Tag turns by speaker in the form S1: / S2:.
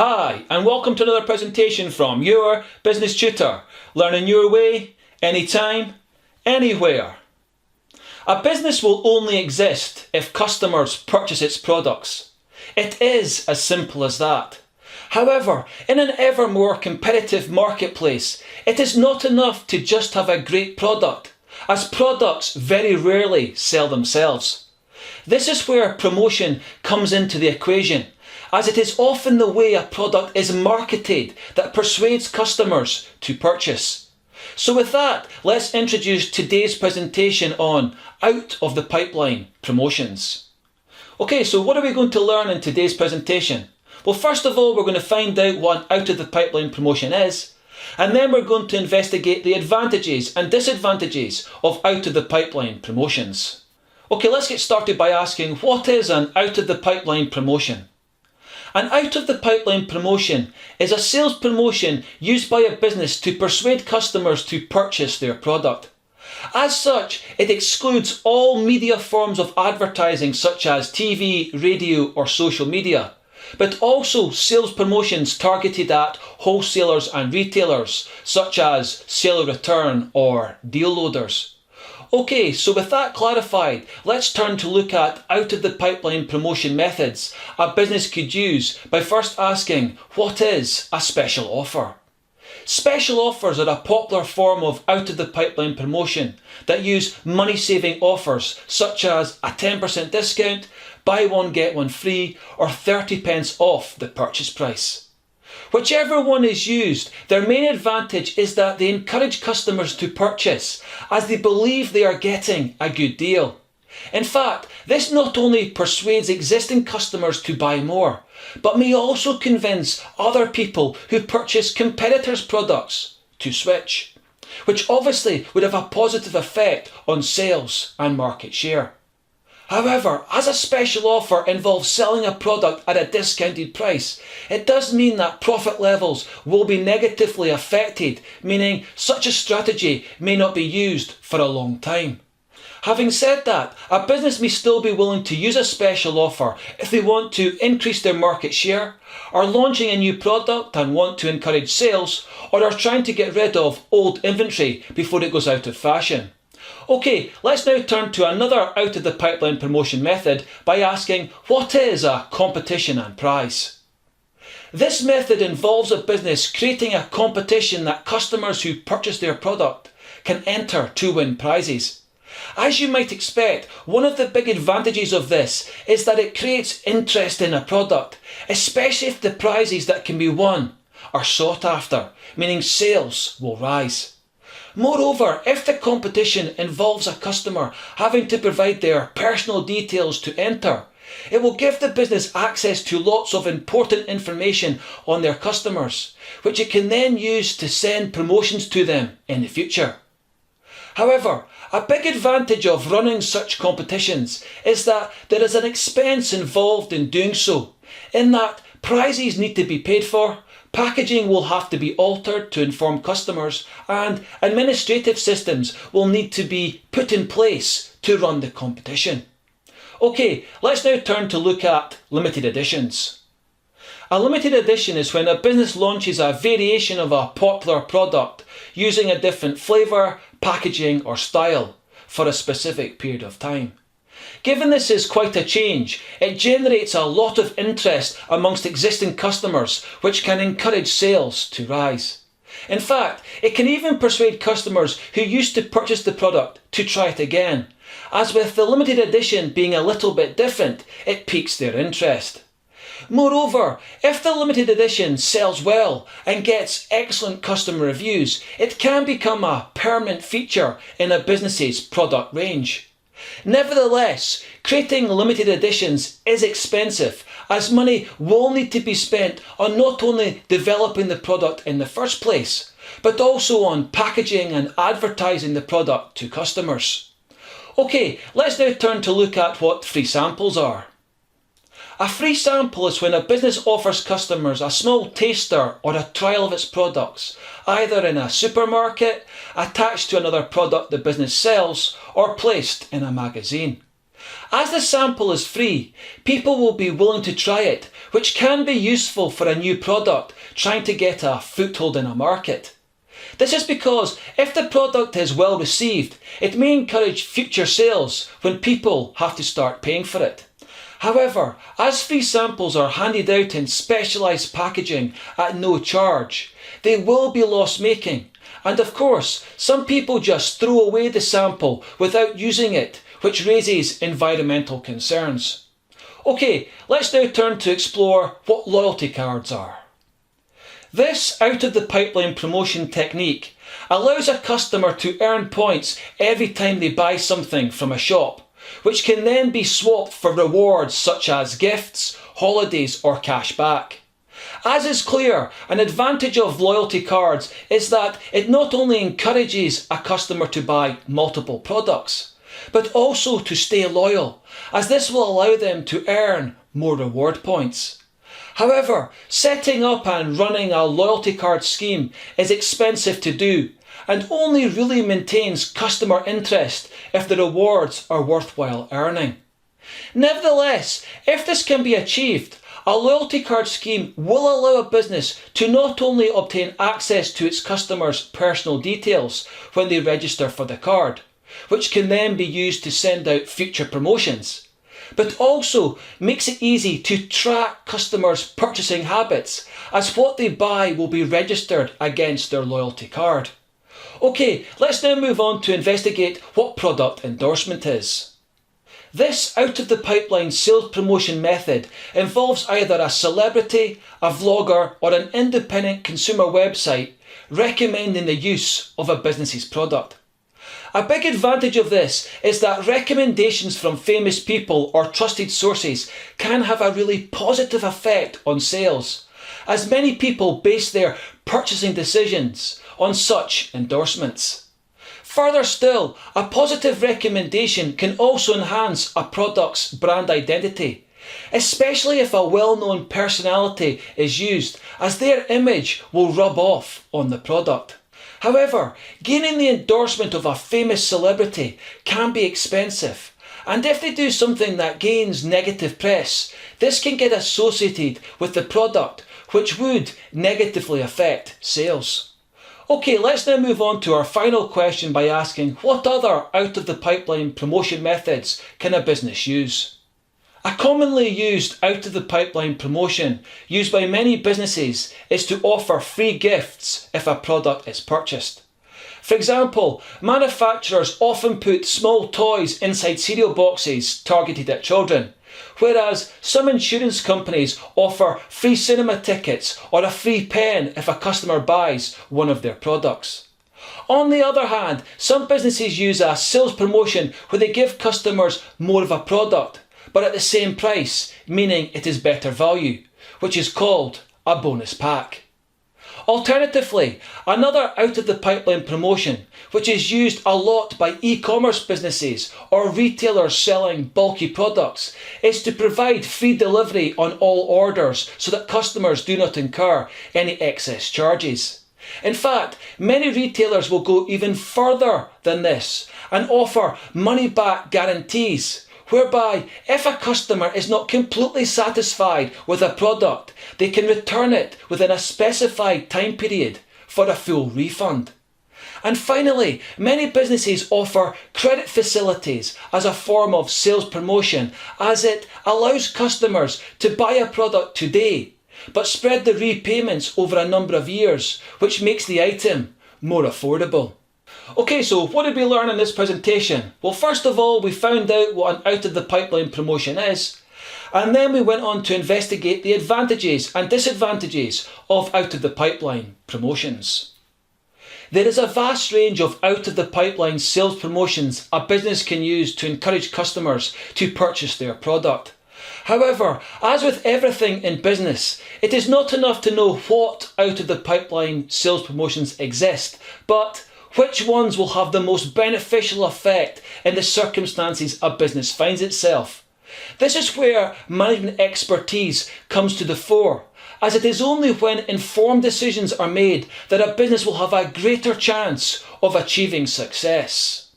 S1: Hi, and welcome to another presentation from your business tutor, learning your way, anytime, anywhere. A business will only exist if customers purchase its products. It is as simple as that. However, in an ever more competitive marketplace, it is not enough to just have a great product, as products very rarely sell themselves. This is where promotion comes into the equation, as it is often the way a product is marketed that persuades customers to purchase. So with that, let's introduce today's presentation on out of the pipeline promotions. Okay, so what are we going to learn in today's presentation? Well, first of all, we're going to find out what an out of the pipeline promotion is, and then we're going to investigate the advantages and disadvantages of out of the pipeline promotions. Okay, let's get started by asking, what is an out of the pipeline promotion? An out of the pipeline promotion is a sales promotion used by a business to persuade customers to purchase their product. As such, it excludes all media forms of advertising such as TV, radio or social media, but also sales promotions targeted at wholesalers and retailers such as sale return or deal loaders. Okay, so with that clarified, let's turn to look at out of the pipeline promotion methods a business could use by first asking, what is a special offer? Special offers are a popular form of out of the pipeline promotion that use money-saving offers such as a 10% discount, buy one get one free, or 30 pence off the purchase price. Whichever one is used, their main advantage is that they encourage customers to purchase as they believe they are getting a good deal. In fact, this not only persuades existing customers to buy more, but may also convince other people who purchase competitors' products to switch, which obviously would have a positive effect on sales and market share. However, as a special offer involves selling a product at a discounted price, it does mean that profit levels will be negatively affected, meaning such a strategy may not be used for a long time. Having said that, a business may still be willing to use a special offer if they want to increase their market share, are launching a new product and want to encourage sales, or are trying to get rid of old inventory before it goes out of fashion. Okay, let's now turn to another out of the pipeline promotion method by asking, what is a competition and prize? This method involves a business creating a competition that customers who purchase their product can enter to win prizes. As you might expect, one of the big advantages of this is that it creates interest in a product, especially if the prizes that can be won are sought after, meaning sales will rise. Moreover, if the competition involves a customer having to provide their personal details to enter, it will give the business access to lots of important information on their customers, which it can then use to send promotions to them in the future. However, a big advantage of running such competitions is that there is an expense involved in doing so, in that prizes need to be paid for, packaging will have to be altered to inform customers, and administrative systems will need to be put in place to run the competition. Okay, let's now turn to look at limited editions. A limited edition is when a business launches a variation of a popular product using a different flavour, packaging or style for a specific period of time. Given this is quite a change, it generates a lot of interest amongst existing customers, which can encourage sales to rise. In fact, it can even persuade customers who used to purchase the product to try it again, as with the limited edition being a little bit different, it piques their interest. Moreover, if the limited edition sells well and gets excellent customer reviews, it can become a permanent feature in a business's product range. Nevertheless, creating limited editions is expensive, as money will need to be spent on not only developing the product in the first place, but also on packaging and advertising the product to customers. Okay, let's now turn to look at what free samples are. A free sample is when a business offers customers a small taster or a trial of its products, either in a supermarket, attached to another product the business sells, or placed in a magazine. As the sample is free, people will be willing to try it, which can be useful for a new product trying to get a foothold in a market. This is because if the product is well received, it may encourage future sales when people have to start paying for it. However, as free samples are handed out in specialised packaging at no charge, they will be loss-making. And of course, some people just throw away the sample without using it, which raises environmental concerns. Okay, let's now turn to explore what loyalty cards are. This out-of-the-pipeline promotion technique allows a customer to earn points every time they buy something from a shop, which can then be swapped for rewards such as gifts, holidays or cash back. As is clear, an advantage of loyalty cards is that it not only encourages a customer to buy multiple products, but also to stay loyal, as this will allow them to earn more reward points. However, setting up and running a loyalty card scheme is expensive to do and only really maintains customer interest if the rewards are worthwhile earning. Nevertheless, if this can be achieved, a loyalty card scheme will allow a business to not only obtain access to its customers' personal details when they register for the card, which can then be used to send out future promotions, but also makes it easy to track customers' purchasing habits, as what they buy will be registered against their loyalty card. Okay, let's now move on to investigate what product endorsement is. This out-of-the-pipeline sales promotion method involves either a celebrity, a vlogger or an independent consumer website recommending the use of a business's product. A big advantage of this is that recommendations from famous people or trusted sources can have a really positive effect on sales, as many people base their purchasing decisions on such endorsements. Further still, a positive recommendation can also enhance a product's brand identity, especially if a well-known personality is used, as their image will rub off on the product. However, gaining the endorsement of a famous celebrity can be expensive, and if they do something that gains negative press, this can get associated with the product, which would negatively affect sales. Okay, let's now move on to our final question by asking, what other out-of-the-pipeline promotion methods can a business use? A commonly used out-of-the-pipeline promotion used by many businesses is to offer free gifts if a product is purchased. For example, manufacturers often put small toys inside cereal boxes targeted at children, whereas some insurance companies offer free cinema tickets or a free pen if a customer buys one of their products. On the other hand, some businesses use a sales promotion where they give customers more of a product, but at the same price, meaning it is better value, which is called a bonus pack. Alternatively, another out-of-the-pipeline promotion, which is used a lot by e-commerce businesses or retailers selling bulky products, is to provide free delivery on all orders so that customers do not incur any excess charges. In fact, many retailers will go even further than this and offer money-back guarantees, whereby if a customer is not completely satisfied with a product, they can return it within a specified time period for a full refund. And finally, many businesses offer credit facilities as a form of sales promotion, as it allows customers to buy a product today, but spread the repayments over a number of years, which makes the item more affordable. Okay, so what did we learn in this presentation? Well, first of all, we found out what an out-of-the-pipeline promotion is, and then we went on to investigate the advantages and disadvantages of out-of-the-pipeline promotions. There is a vast range of out-of-the-pipeline sales promotions a business can use to encourage customers to purchase their product. However, as with everything in business, it is not enough to know what out-of-the-pipeline sales promotions exist, but which ones will have the most beneficial effect in the circumstances a business finds itself. This is where management expertise comes to the fore, as it is only when informed decisions are made that a business will have a greater chance of achieving success.